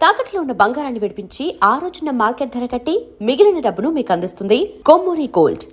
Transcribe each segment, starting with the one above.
తాకట్లో ఉన్న బంగారాన్ని విడిపించి ఆ రోజున మార్కెట్ ధర కట్టి మిగిలిన డబ్బును మీకు అందిస్తుంది కొమ్మూరి గోల్డ్.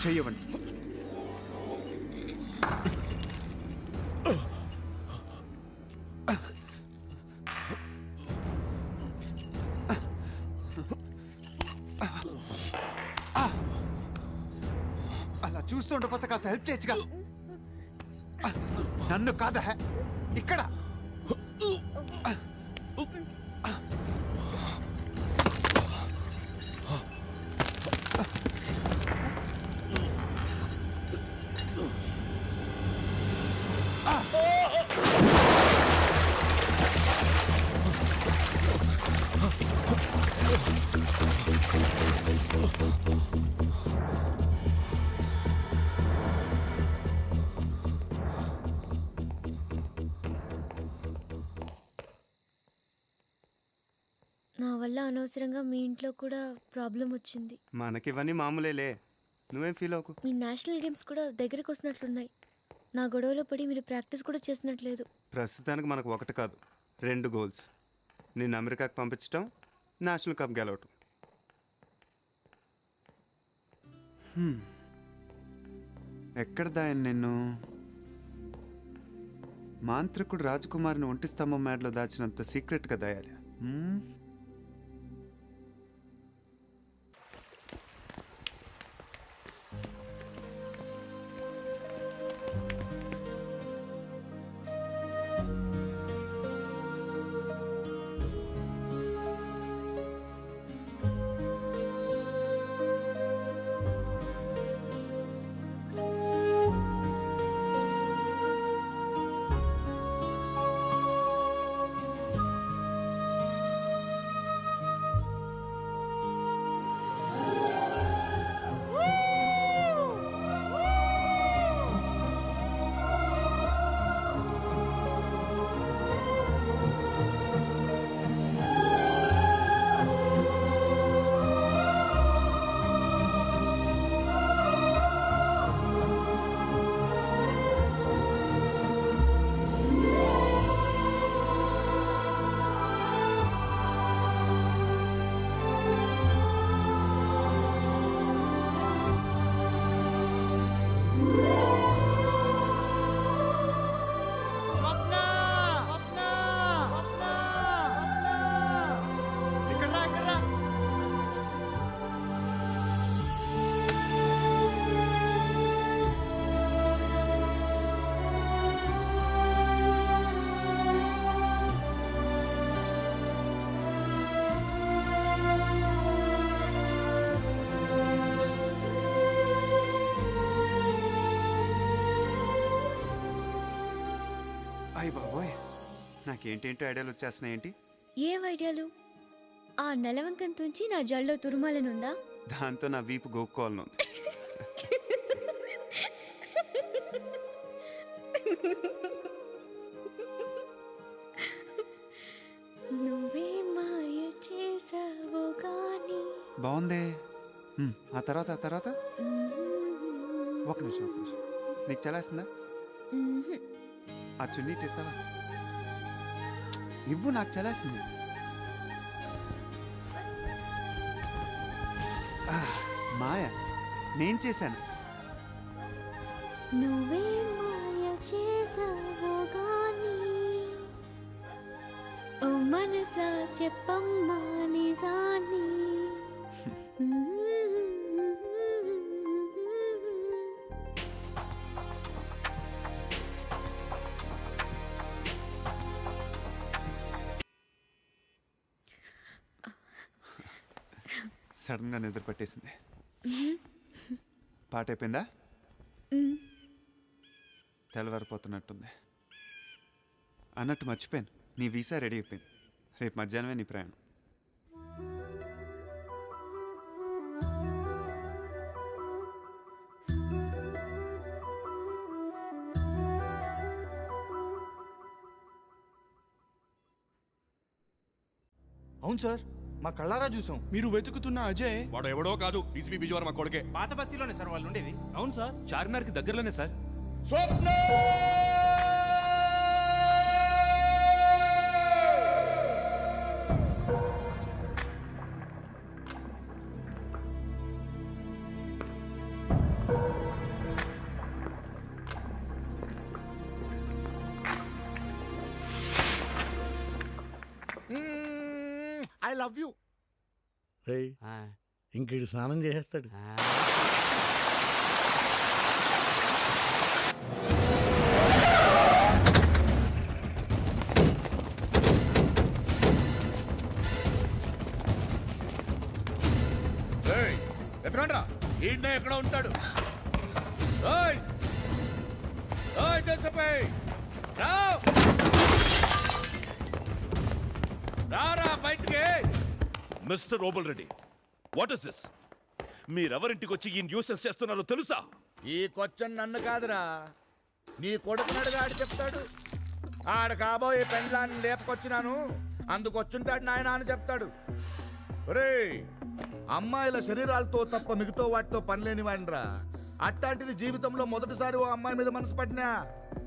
చెయ్యవండి. అలా చూస్తుండపోతే కాస్త హెల్ప్ చేయొచ్చుగా. నన్ను కాదా ఇక్కడ నా వల్ల అనవసరంగా మీ ఇంట్లో కూడా ప్రాబ్లం వచ్చింది. మనకివన్నీ మామూలేలే, నువ్వేం ఫీల్ అవ్వకు. మీ నేషనల్ గేమ్స్ కూడా దగ్గరికి వస్తున్నట్లున్నాయి. నా గొడవలో పడి మీరు ప్రాక్టీస్ కూడా చేసినట్లేదు. ప్రస్తుతానికి మనకు ఒకటి కాదు 2 గోల్స్. నిన్ను అమెరికాకి పంపించడం, నేషనల్ కప్ గెలవటం. ఎక్కడ దాయను నిన్ను? మాంత్రికుడు రాజకుమారిని ఒంటి స్తంభం మేడలో దాచినంత సీక్రెట్గా దాయాలి. అయ్య బాబోయ్, నాకేంటేంటో ఐడియాలు వచ్చేస్తున్నాయి. ఏంటి ఏం ఐడియాలు? ఆ నెలవంకం తుంచి నా జల్లో తురుమాలనుందా? దాంతో నా వీపు గోక్కోవాలను. నువ్వే మాయ చేసావో గాని. బాగుంది. ఆ తర్వాత ఒక నిమిషం. నీకు చలేస్తుందా? ఆ చున్నీ ఇస్తావా? ఇవ్వు, నాకు చలేస్తుంది. మాయ నేను చేశాను. నువ్వే మాయ చేసావో గాని, ఓ మనసా చెప్పమ్మా నిజాన్ని. సడన్గా నిద్ర పట్టేసింది. పాట అయిపోయిందా? తెల్లవారిపోతున్నట్టుంది. అన్నట్టు మర్చిపోయాను, నీ వీసా రెడీ అయిపోయింది. రేపు మధ్యాహ్నమే నీ ప్రయాణం. అవును సార్, మా కళ్ళారా చూసాం. మీరు వెతుకుతున్న అజయ్ వాడు ఎవడో కాదు, డీసీపీ విజయవాడ మా కొడుకే. పాత బస్తీలోనే సార్ వాళ్ళు ఉండేది. అవును సార్, చార్మినార్కి దగ్గరలోనే sir. Swapna I love you. రేయ్, ఇంకేడు స్నానం చేసేస్తాడు. ఎక్కడండ్రా? ఈయన ఎక్కడ ఉంటాడు? రారా బయటికి. Mister Obul Reddy, what is this? మీరెవరింటికి వచ్చి ఈ న్యూసెన్స్ చేస్తున్నారో తెలుసా? ఈ క్వశ్చన్ నన్ను కాదురా, నీ కొడుకున్నాడుగా ఆడు చెప్తాడు. ఆడ కాబోయే పెండ్లాన్ని లేపుకొచ్చినాను, అందుకొచ్చుంటాడు నాయన అని చెప్తాడు. రే, అమ్మాయిల శరీరాలతో తప్ప మిగతా వాటితో పనిలేని వాడిరా. అట్లాంటిది జీవితంలో మొదటిసారి ఓ అమ్మాయి మీద మనసు పడినా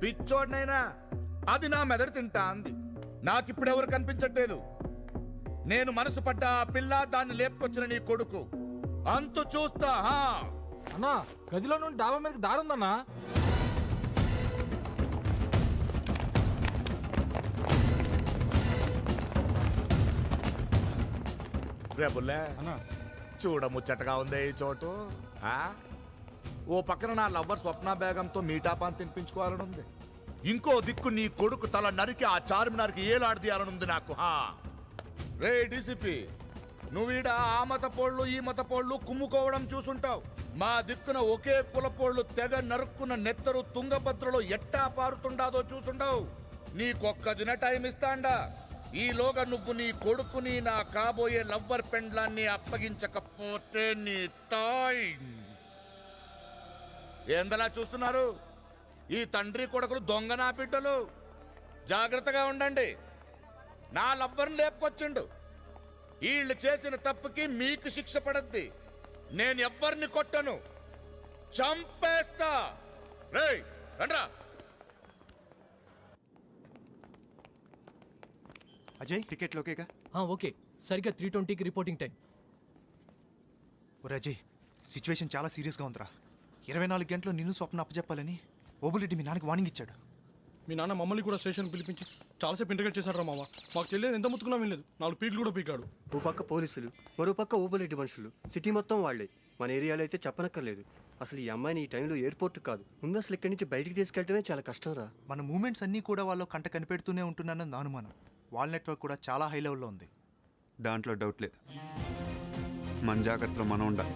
పిచ్చోడినైనా అది నా మెదడు తింటా అంది. నాకిప్పుడెవరు కనిపించట్లేదు. నేను మనసు పడ్డ ఆ పిల్ల, దాన్ని లేపుకొచ్చిన నీ కొడుకు అంతు చూస్తా. అన్నా, గదిలో నుండి డాబా మీదకి దారుందన్నా. రేపుల్లే చూడ ముచ్చటగా ఉందే ఈ చోటు. ఓ పక్కన నా లవ్వర్ స్వప్న బేగంతో మీటాపాన్ తినిపించుకోవాలని ఉంది. ఇంకో దిక్కు నీ కొడుకు తల నరికి ఆ చార్మినార్కి ఏలాడదీయాలనుంది నాకు. రే డీసీపీ, నువ్వీడ ఆ మత పోళ్ళు ఈ మత పోళ్ళు కుమ్ముకోవడం చూసుంటావు. మా దిక్కున ఒకే కులపోళ్ళు తెగ నరుక్కున్న నెత్తరు తుంగభద్రలో ఎట్టా పారుతుండాదో చూసుంటావు. నీకొక్క దిన టైం ఇస్తాండా. ఈలోగా నువ్వు నీ కొడుకుని నా కాబోయే లవ్వర్ పెండ్లాన్ని అప్పగించకపోతే నీ తాయ్. ఏందలా చూస్తున్నారు? ఈ తండ్రి కొడుకులు దొంగ నా బిడ్డలు. జాగ్రత్తగా ఉండండి. నా లవ్వర్ని లేపుకొచ్చిండు. వీళ్ళు చేసిన తప్పుకి మీకు శిక్ష పడద్ది. నేను ఎవ్వరిని కొట్టను, చంపేస్తా. రేయ్ రండ్రా. అజయ్, టికెట్లు ఓకేగా? ఓకే, సరిగ్గా 3:20కి రిపోర్టింగ్ టైం. ఒరే అజయ్, సిచ్యువేషన్ చాలా సీరియస్గా ఉందిరా. 24 గంటలు నిన్ను స్వప్న అప్పచెప్పాలని ఓబులెడ్డి మీ నాన్నకి వార్నింగ్ ఇచ్చాడు. మీ నాన్న మమ్మల్ని కూడా స్టేషన్ పిలిపించి చాలాసేపు ఇంటర్గేట్ చేశాడు రా మామ. మాకు తెలియదు, ఎంత ముత్తుకున్నా వినలేదు. 4 పీకులు కూడా పీకాడు. ఓ పక్క పోలీసులు, మరో పక్క ఓబులెడ్డి మనుషులు. సిటీ మొత్తం వాళ్లే. మన ఏరియాలో అయితే చెప్పనక్కర్లేదు. అసలు ఈ అమ్మాయిని ఈ టైంలో ఎయిర్పోర్ట్ కాదు, ముందు అసలు ఇక్కడి నుంచి బయటికి తీసుకెళ్ళటమే చాలా కష్టం రా. మన మూమెంట్స్ అన్నీ కూడా వాళ్ళు కంట కనిపెడుతూనే ఉంటున్నానని నా అనుమానం. వాళ్ళ నెట్వర్క్ కూడా చాలా హై లెవెల్లో ఉంది. దాంట్లో డౌట్ లేదు. మన జాగ్రత్తలో మనం ఉండాలి.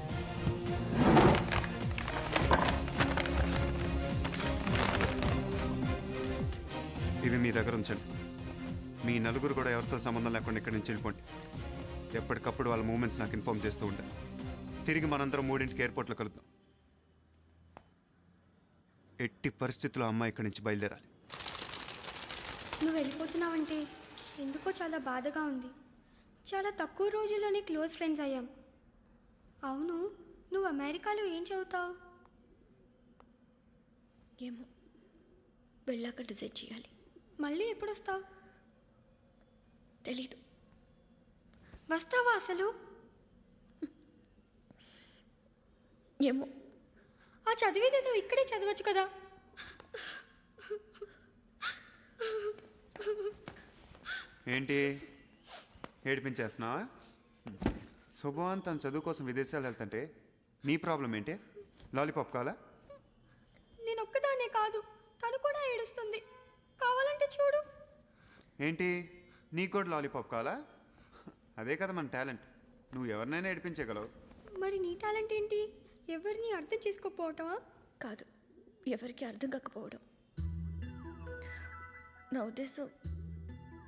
ఇవి మీ దగ్గర ఉంచండి. మీ నలుగురు కూడా ఎవరితో సంబంధం లేకుండా ఇక్కడి నుంచి వెళ్ళిపోండి. ఎప్పటికప్పుడు వాళ్ళ మూమెంట్స్ నాకు ఇన్ఫార్మ్ చేస్తూ ఉంటాను. తిరిగి మనందరం 3ంటికి ఎయిర్పోర్ట్లో కలుద్దాం. ఎట్టి పరిస్థితుల్లో అమ్మాయి ఇక్కడి నుంచి బయలుదేరాలి. నువ్వు వెళ్ళిపోతున్నావంటే ఎందుకో చాలా బాధగా ఉంది. చాలా తక్కువ రోజుల్లోనే క్లోజ్ ఫ్రెండ్స్ అయ్యాం. అవును, నువ్వు అమెరికాలో ఏం చదువుతావు? ఏమో, వెళ్ళాక డిసైడ్ చేయాలి. మళ్ళీ ఎప్పుడు వస్తావు? తెలీదు. వస్తావా అసలు? ఏమో. ఆ చదివేది నువ్వు ఇక్కడే చదవచ్చు కదా. ఏంటి ఏడిపించేస్తున్నావా? శుభవాన్ తన చదువు కోసం విదేశాలు వెళ్తుంటే నీ ప్రాబ్లం ఏంటి? లాలీపాప్ కావాలా? నేను ఒక్కదానే కాదు, తను కూడా ఏడుస్తుంది. కావాలంటే చూడు. ఏంటి, నీకు కూడా లాలీపాప్ కావాలా? అదే కదా మన టాలెంట్. నువ్వు ఎవరినైనా ఏడిపించగలవు. మరి నీ టాలెంట్ ఏంటి? ఎవరిని అర్థం చేసుకోకపోవటమా? కాదు, ఎవరికి అర్థం కాకపోవడం. నా ఉద్దేశం,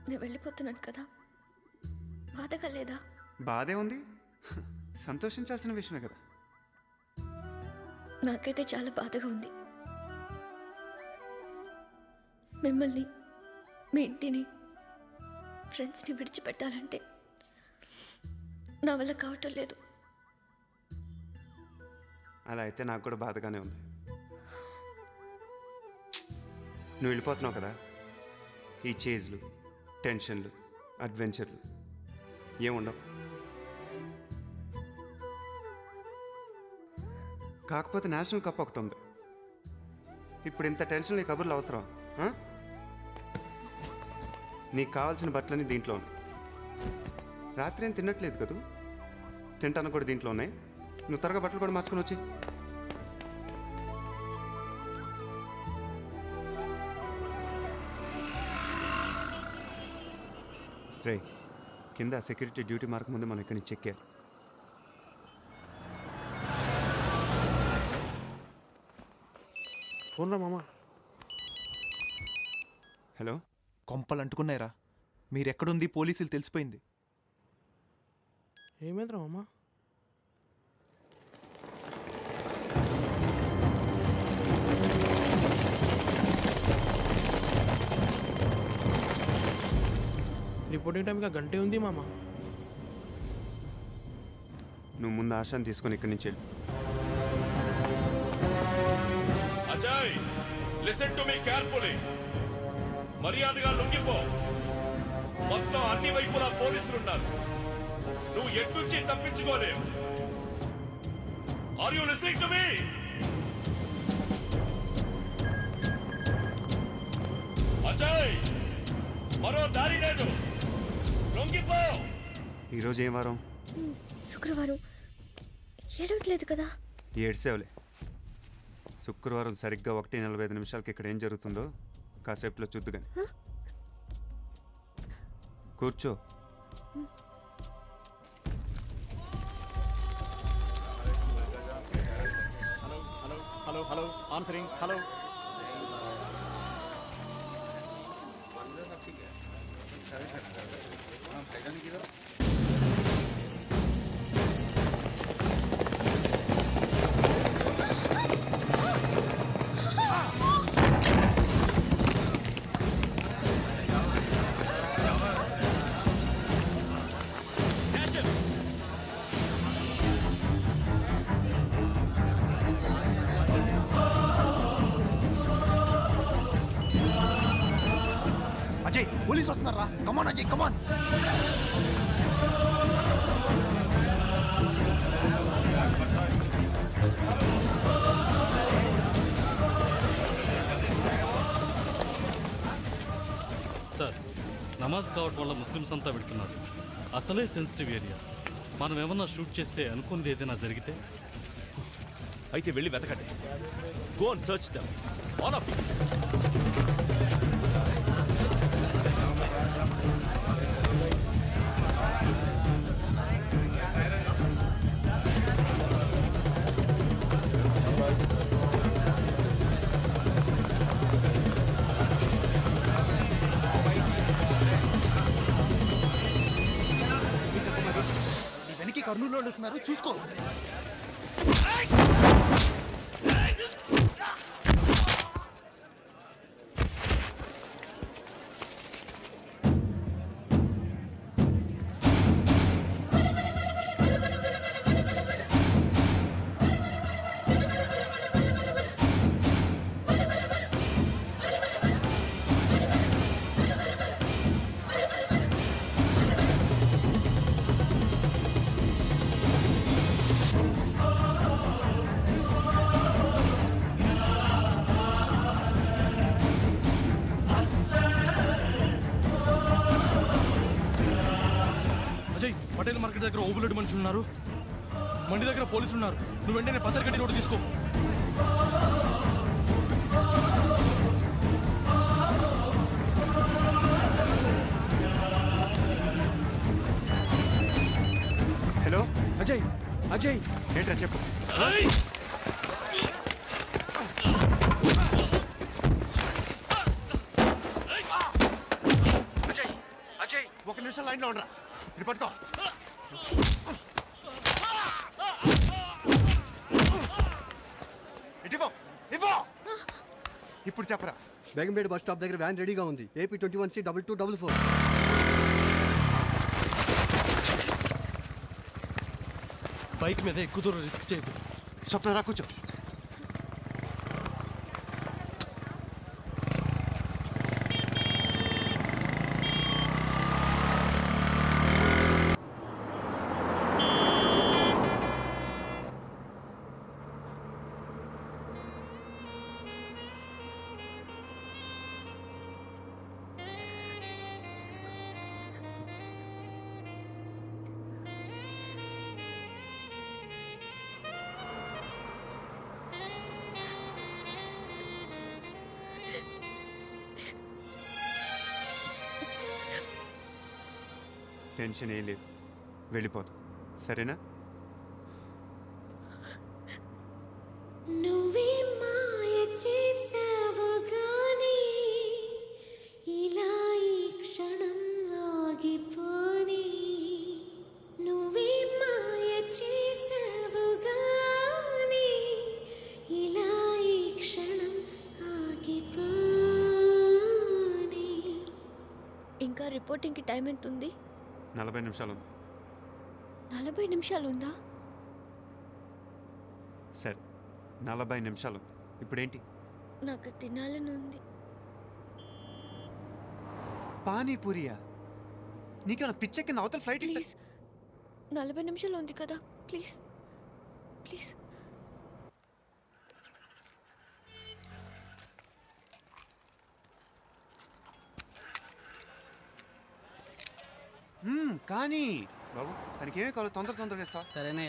నేను వెళ్ళిపోతున్నాను కదా, బాధగా లేదా? బాధే ఉంది, సంతోషించాల్సిన విషయమే కదా. నాకైతే చాలా బాధగా ఉంది. మిమ్మల్ని, మీ ఇంటిని, ఫ్రెండ్స్ని విడిచిపెట్టాలంటే నా వల్ల కావటం లేదు. అలా అయితే నాకు కూడా బాధగానే ఉంది. నువ్వు వెళ్ళిపోతున్నావు కదా, ఈ చేజ్లు, టెన్షన్లు, అడ్వెంచర్లు ఏముండవు. కాకపోతే నేషనల్ కప్ ఒకటి ఉంది. ఇప్పుడు ఇంత టెన్షన్, ఈ కబుర్లు అవసరం? నీకు కావాల్సిన బట్టలన్నీ దీంట్లో ఉన్నాయి. రాత్రి ఏం తినట్లేదు కదూ, తింటాను కూడా దీంట్లో ఉన్నాయి. నువ్వు త్వరగా బట్టలు కూడా మార్చుకొని వచ్చి. రే, కింద సెక్యూరిటీ డ్యూటీ మార్క్ ముందు మనం ఇక్కడి నుంచి చెక్ చేయాలి. ఫోన్ రా మామా. హలో, కొంపలు అంటుకున్నాయిరా. మీరెక్కడుంది పోలీసులు తెలిసిపోయింది. ఏమైందిరా మామా? రిపోర్టింగ్ టైంకి గంటే ఉంది మామా. నువ్వు ముందు ఆశాన్ని తీసుకొని ఇక్కడి నుంచి వెళ్ళి. Ajay, listen to me carefully. మర్యాదగా లొంగిపో. మొత్తం అన్ని వైపులా పోలీసులు ఉన్నారు. నువ్వు ఎట్నుంచి తప్పించుకోలేవు. Are you listening to me? Ajay, మరో దారి లేదు. లొంగిపో. ఈరోజు ఏం వారం? శుక్రవారం. ఏడవట్లేదు కదా? ఏడ్సేవలే. శుక్రవారం సరిగ్గా 1:45 ఇక్కడ ఏం జరుగుతుందో కాసేపులో చూద్దు కానీ. కూర్చో. Hello hello answering. Hello. Ajay, police వస్తున్నారా? కమాన్ అజయ్, కమాన్. సార్, నమాజ్ కావటం వల్ల ముస్లిమ్స్ అంతా పెడుతున్నారు. అసలే సెన్సిటివ్ ఏరియా. మనం ఏమన్నా షూట్ చేస్తే అనుకున్నది ఏదైనా జరిగితే? అయితే వెళ్ళి వెతకండి. Go and search them all of you. నీ వెనక్కి కర్నూలులో వస్తున్నారు, చూసుకో. అజయ్, పటేల్ మార్కెట్ దగ్గర ఓబులెడ్డి మనుషులు ఉన్నారు. మండి దగ్గర పోలీసులు ఉన్నారు. నువ్వు వెంటనే పత్తరగడ్డి రోడ్డు తీసుకో. హలో అజయ్, అజయ్, ఏంట్రా చెప్పు. అజయ్, అజయ్, 1 నిమిషం లైన్లో ఉండరా. ఇది పట్టుకో. ఇదిగో, ఇవ్వు. ఇప్పుడు చెప్పరా. బేగంపేట బస్ స్టాప్ దగ్గర వ్యాన్ రెడీగా ఉంది. AP 21C 2244. బైక్ మీద ఎక్కువ దూరం రిస్క్ చేయదు. స్వప్న రా కూర్చో. టెన్షన్ ఏం లేదు, వెళ్ళిపోదు సరేనా? నువ్వే మాయ చేసావు గాని ఇలా ఈ క్షణం ఆగిపోని. నువ్వే మాయ చేసావు గాని ఇలా ఈ క్షణం ఆగిపోని. ఇంకా రిపోర్టింగ్కి టైం ఎంత ఉంది? 40 నిమిషాలు ఉంది. 40 నిమిషాలు ఉందా? సరే 40 నిమిషాలు ఉంది. ఇప్పుడేంటి? నాకు తినాలని ఉంది. పానీపూరియా? నీకేమైనా పిచ్చెక్కింది? అవతల ఫ్లైట్ ప్లీజ్ 40 నిమిషాలు ఉంది కదా, ప్లీజ్ ప్లీజ్. కానీ బాబు తనకి ఏమీ కావాలి, తొందరగా ఇస్తావా? సరేనే.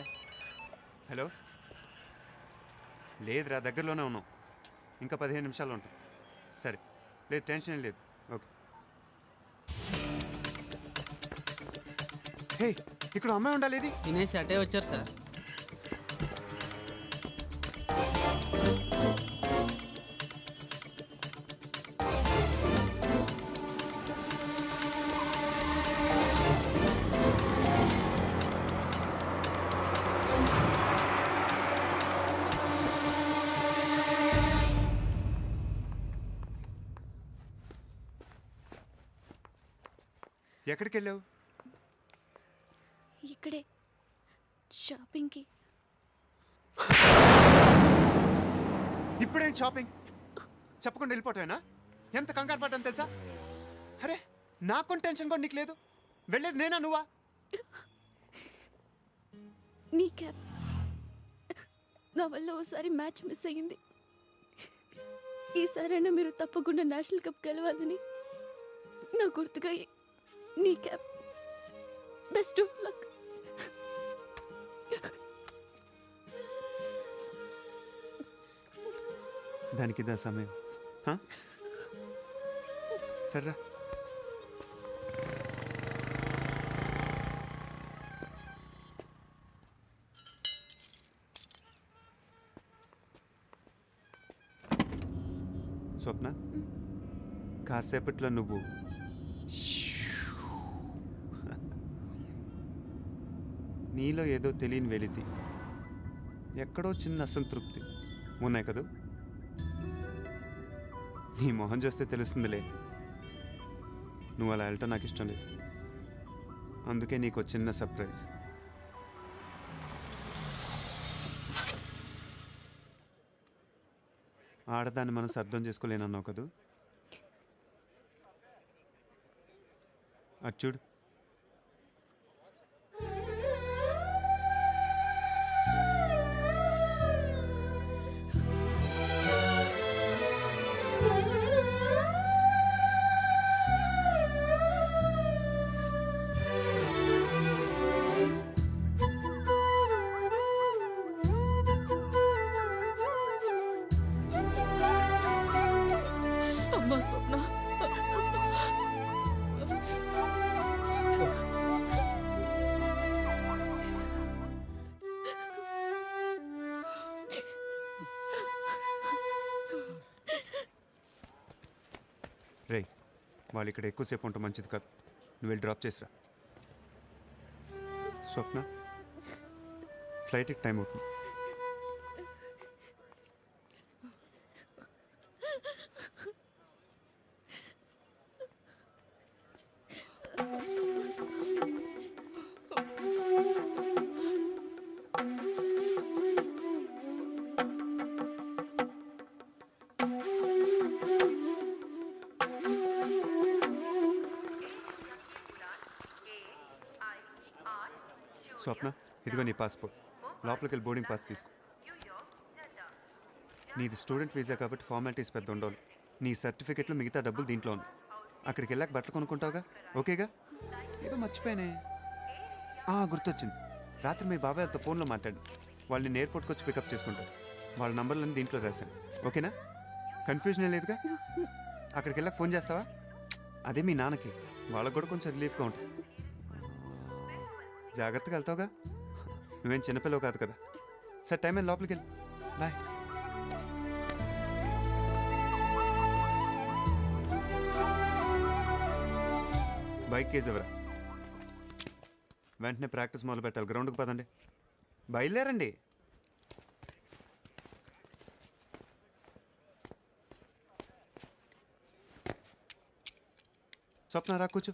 హలో, లేదురా దగ్గరలోనే ఉన్నాం, ఇంకా 15 నిమిషాలు ఉంటాం. సరే లేదు, టెన్షన్ ఏం లేదు. ఓకే. హే, ఇక్కడ అమ్మాయి ఉండాలి. ఇది తినేసి అటే వచ్చారు సార్. ఎక్కడికి వెళ్ళావు? ఇక్కడే షాపింగ్కి. ఇప్పుడేంటి షాపింగ్? చెప్పకుండా వెళ్ళిపోతావేనా? ఎంత కంగారు పడ్డాను తెలుసా? అరే నాకు టెన్షన్ కూడా నీకు లేదు. వెళ్ళేది నేనా నువ్వా? నీ క్యాబ్ నా వల్ల ఓసారి మ్యాచ్ మిస్ అయ్యింది. ఈసారైనా మీరు తప్పకుండా నేషనల్ కప్ గెలవాలని నా గుర్తుగా నీ క్యాబ్. Best of luck. దానికి ఇదా సమయం? సర్రా. స్వప్న, కాసేపట్లో నువ్వు నీలో ఏదో తెలియని వెలితి, ఎక్కడో చిన్న అసంతృప్తి ఉన్నాయి కదూ? నీ మొహం చూస్తే తెలుస్తుందిలే. నువ్వు అలా వెళ్ళటం నాకు ఇష్టం లేదు. అందుకే నీకు చిన్న సర్ప్రైజ్. ఆడదాన్ని మనసు అర్థం చేసుకోలేనన్నావు కదూ? అటు చూడు. అమ్మా స్వప్న, రే, వాళ్ళు ఇక్కడ ఎక్కువసేపు ఉంటే మంచిది కాదు. నువ్వు వెళ్ళి డ్రాప్ చేసిరా. స్వప్న, ఫ్లైట్కి టైం అవుతుంది. స్వప్న ఇదిగో నీ పాస్పోర్ట్. లోపలికి వెళ్ళి బోర్డింగ్ పాస్ తీసుకో. నీది స్టూడెంట్ వీసా కాబట్టి ఫార్మాలిటీస్ పెద్ద ఉండవు. నీ సర్టిఫికెట్లు మిగతా డబ్బులు దీంట్లో ఉంది. అక్కడికి వెళ్ళాక బట్టలు కొనుక్కుంటావుగా, ఓకేగా? ఏదో మర్చిపోయానే, గుర్తొచ్చింది. రాత్రి మీ బాబాయ్ వాళ్ళతో ఫోన్లో మాట్లాడి వాళ్ళు నేను ఎయిర్పోర్ట్కి వచ్చి పికప్ చేసుకుంటారు. వాళ్ళ నంబర్లను దీంట్లో రాశాను, ఓకేనా? కన్ఫ్యూజన్ ఏం లేదుగా? అక్కడికి వెళ్ళాక ఫోన్ చేస్తావా? అదే మీ నాన్నకి, వాళ్ళకు కూడా కొంచెం రిలీఫ్గా ఉంటుంది. జాగ్రత్తగా వెళ్తావుగా? నువ్వేం చిన్నపిల్లవు కాదు కదా. సరే, టైం అయింది, లోపలికి వెళ్ళి బాయ్. బైక్ కేజ్ ఎవరా? వెంటనే ప్రాక్టీస్ మొదలు పెట్టాలి. గ్రౌండ్కి పదండి, బయలుదేరండి. స్వప్న రా కూర్చో.